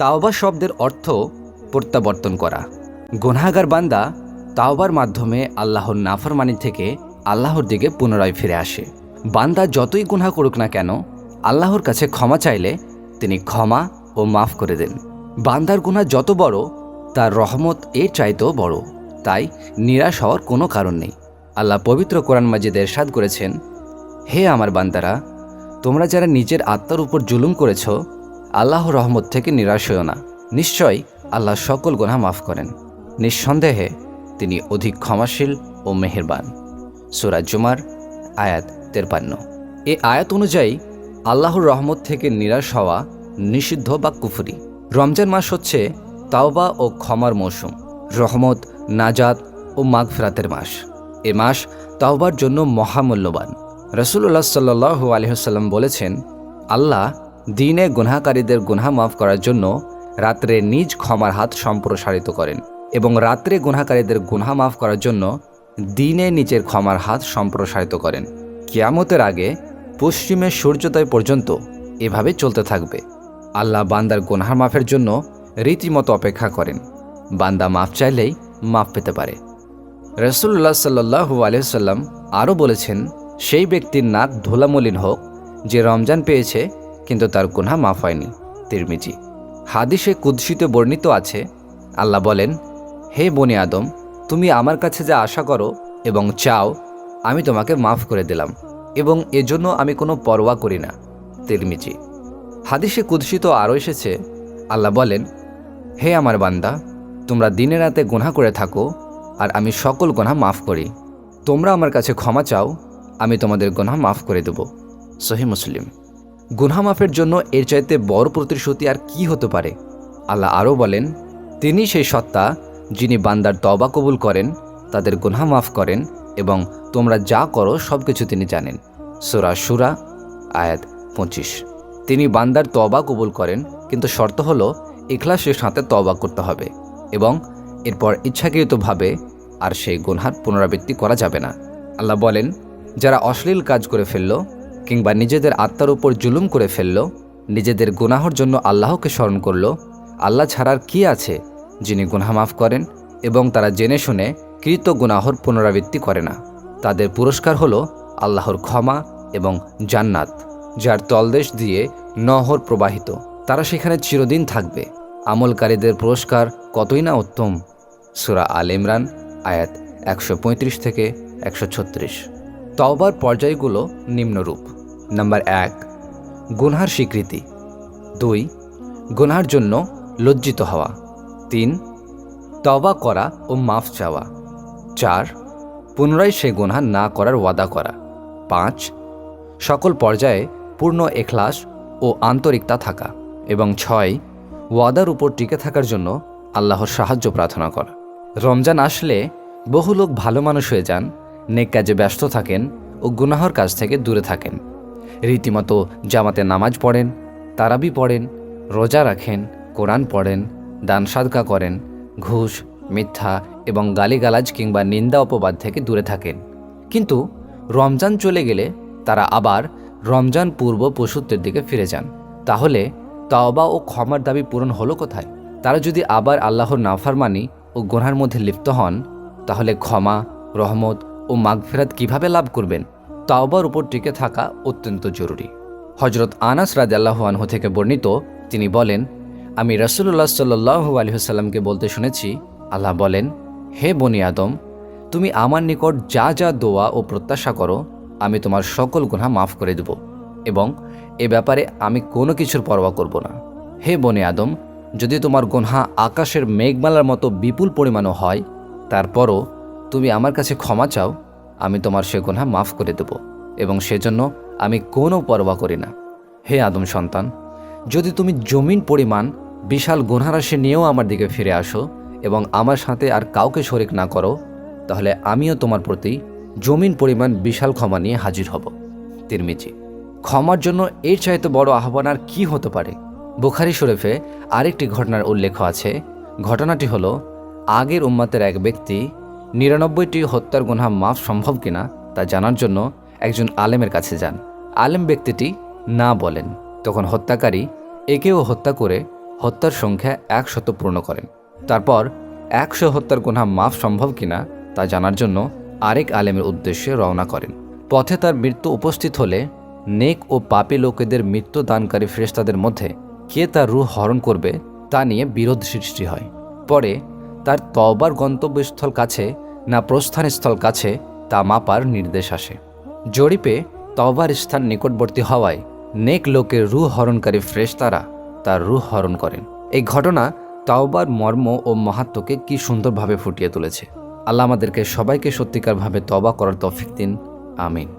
তাওবা শব্দের অর্থ প্রত্যাবর্তন করা। গুনাহগার বান্দা তাওবার মাধ্যমে আল্লাহর নাফরমানি থেকে আল্লাহর দিকে পুনরায় ফিরে আসে। বান্দা যতই গুনাহ করুক না কেন, আল্লাহর কাছে ক্ষমা চাইলে তিনি ক্ষমা ও মাফ করে দেন। বান্দার গুনাহ যত বড়, তার রহমত এর চাইতেও বড়। তাই নিরাশ হওয়ার কোনো কারণ নেই। আল্লাহ পবিত্র কোরআন মাজিদে ইরশাদ করেছেন, হে আমার বান্দারা, তোমরা যারা নিজের আত্মার উপর জুলুম করেছ, আল্লাহর রহমত থেকে নিরাশ হও না। নিশ্চয়ই আল্লাহ সকল গুনাহ মাফ করেন। নিঃসন্দেহে তিনি অধিক ক্ষমাশীল ও মেহেরবান। সূরা জুমার আয়াত 53। এই আয়াত অনুযায়ী আল্লাহর রহমত থেকে নিরাশ হওয়া নিষিদ্ধ বা কুফরি। রমজান মাস হচ্ছে তাওবা ও ক্ষমার মৌসুম, রহমত, নাজাত ও মাগফিরাতের মাস। এ মাস তাওবার জন্য মহামূল্যবান। রাসূলুল্লাহ সাল্লাল্লাহু আলাইহি ওয়াসাল্লাম বলেছেন, আল্লাহ দিনে গুনাহকারীদের গুনাহ মাফ করার জন্য রাত্রে নিজ ক্ষমার হাত সম্প্রসারিত করেন এবং রাত্রে গুনাহকারীদের গুনাহ মাফ করার জন্য দিনে নিজের ক্ষমার হাত সম্প্রসারিত করেন। কিয়ামতের আগে পশ্চিমে সূর্যোদয় পর্যন্ত এভাবে চলতে থাকবে। আল্লাহ বান্দার গুনাহ মাফের জন্য রীতিমতো অপেক্ষা করেন। বান্দা মাফ চাইলেই মাফ পেতে পারে। রাসূলুল্লাহ সাল্লাল্লাহু আলাইহি ওয়াসাল্লাম আরও বলেছেন, সেই ব্যক্তির নাক ধুলামলিন হোক যে রমজান পেয়েছে কিন্তু তার গুনাহ মাফ হয়নি। তিরমিজি। হাদিসে কুদসিতে বর্ণিত আছে, আল্লাহ বলেন, হে বনি আদম, তুমি আমার কাছে যা আশা করো এবং চাও আমি তোমাকে মাফ করে দিলাম এবং এজন্য আমি কোনো পরোয়া করি না। তিরমিজি। হাদিসে কুদসিত আরও এসেছে, আল্লাহ বলেন, হে আমার বান্দা, তোমরা দিনে রাতে গুনাহ করে থাকো আর আমি সকল গুনাহ মাফ করি। তোমরা আমার কাছে ক্ষমা চাও, আমি তোমাদের গুনাহ মাফ করে দেব। সহিহ মুসলিম। গুনাহ মাফের জন্য এর চাইতে বড় প্রতিশ্রুতি আর কি হতে পারে? আল্লাহ আরও বলেন, তিনি সেই সত্তা যিনি বান্দার তওবা কবুল করেন, তাদের গুনাহ মাফ করেন এবং তোমরা যা করো সব কিছু তিনি জানেন। সূরা শুরা আয়াত 25। তিনি বান্দার তওবা কবুল করেন, কিন্তু শর্ত হলো ইখলাসের সাথে তওবা করতে হবে এবং এরপর ইচ্ছাকৃতভাবে আর সেই গুনহার পুনরাবৃত্তি করা যাবে না। আল্লাহ বলেন, যারা অশ্লীল কাজ করে ফেলল কিংবা নিজেদের আত্মার উপর জুলুম করে ফেলল, নিজেদের গুনাহর জন্য আল্লাহকে স্মরণ করল, আল্লাহ ছাড়ার কি আছে যিনি গুনাহ মাফ করেন, এবং তারা জেনে শুনে কৃত গুনাহর পুনরাবৃত্তি করে না, তাদের পুরস্কার হলো আল্লাহর ক্ষমা এবং জান্নাত, যার তলদেশ দিয়ে নহর প্রবাহিত। তারা সেখানে চিরদিন থাকবে। আমলকারীদের পুরস্কার কতই না উত্তম। সূরা আল ইমরান আয়াত 135 থেকে 136। তওবার পর্যায়গুলো নিম্নরূপ। নাম্বার 1, গুনহার স্বীকৃতি। 2, গুনহার জন্য লজ্জিত হওয়া। 3, তওবা করা ও মাফ চাওয়া। 4, পুনরায় সে গুনহা না করার ওয়াদা করা। 5, সকল পর্যায়ে পূর্ণ ইখলাস ও আন্তরিকতা থাকা। এবং 6, ওয়াদার উপর টিকে থাকার জন্য আল্লাহর সাহায্য প্রার্থনা করা। রমজান আসলে বহু লোক ভালো মানুষ হয়ে যান, নেক কাজে ব্যস্ত থাকেন ও গুনাহর কাজ থেকে দূরে থাকেন। রীতিমতো জামাতে নামাজ পড়েন, তারাবি পড়েন, রোজা রাখেন, কোরআন পড়েন, দান সাদকা করেন, ঘুষ, মিথ্যা এবং গালিগালাজ কিংবা নিন্দা অপবাদ থেকে দূরে থাকেন। কিন্তু রমজান চলে গেলে তারা আবার রমজান পূর্ব পশুত্বের দিকে ফিরে যান। তাহলে তওবা ও ক্ষমার দাবি পূরণ হলো কোথায়? তারা যদি আবার আল্লাহর নাফরমানি ও গুনহার মধ্যে লিপ্ত হন, তাহলে ক্ষমা, রহমত ও মাগফিরাত কিভাবে লাভ করবেন? তওবার উপর টিকে থাকা অত্যন্ত জরুরি। হযরত আনাস রাদিয়াল্লাহু আনহু থেকে বর্ণিত, তিনি বলেন, আমি রাসূলুল্লাহ সাল্লাল্লাহু আলাইহি ওয়াসাল্লামকে বলতে শুনেছি, আল্লাহ বলেন, হে বনি আদম, তুমি আমার নিকট যা যা দোয়া ও প্রত্যাশা করো আমি তোমার সকল গুনাহ মাফ করে দেব এবং এ ব্যাপারে আমি কোনো কিছুর পরোয়া করব না। হে বনি আদম, যদি তোমার গুনাহ আকাশের মেঘমালার মতো বিপুল পরিমাণও হয়, তারপরও তুমি আমার কাছে ক্ষমা চাও, আমি তোমার সে গুনাহ মাফ করে দেব এবং সেজন্য আমি কোনো পরোয়া করি না। হে আদম সন্তান, যদি তুমি জমিন পরিমাণ বিশাল গুনাহরাশি নিয়েও আমার দিকে ফিরে আসো এবং আমার সাথে আর কাউকে শরিক না করো, তাহলে আমিও তোমার প্রতি জমিন পরিমাণ বিশাল ক্ষমা নিয়ে হাজির হব। তিরমিজি। ক্ষমার জন্য এর চাইতে বড় আহ্বান আর কি হতে পারে? বুখারী শরীফে আরেকটি ঘটনার উল্লেখ আছে। ঘটনাটি হলো, আগের উম্মতের এক ব্যক্তি 99টি হত্যার গুনাহ মাফ সম্ভব কিনা তা জানার জন্য একজন আলেমের কাছে যান। আলেম ব্যক্তিটি না বলেন। তখন হত্যাকারী একেও হত্যা করে হত্যার সংখ্যা 100 পূর্ণ করেন। তারপর 100 হত্যার গুনাহ মাফ সম্ভব কিনা তা জানার জন্য আরেক আলেমের উদ্দেশ্যে রওনা করেন। পথে তার মৃত্যু উপস্থিত হলে নেক ও পাপী লোকেদের মৃত্যু দানকারী ফেরেশতাদের মধ্যে কে তার রূহ হরণ করবে তা নিয়ে বিরোধ সৃষ্টি হয়। পরে তার তওবার গন্তব্যস্থল কাছে না প্রস্থানস্থল কাছে তা মাপার নির্দেশ আসে। জরিপে তওবার স্থান নিকটবর্তী হওয়ায় নেক লোকের রূহ হরণকারী ফেরেশতারা তার রূহ হরণ করেন। এই ঘটনা তাওবার মর্ম ও মাহাত্ম্যকে কি সুন্দরভাবে ফুটিয়ে তুলেছে। আল্লাহ আমাদেরকে সবাইকে সত্যিকারভাবে তওবা করার তৌফিক দিন। আমিন।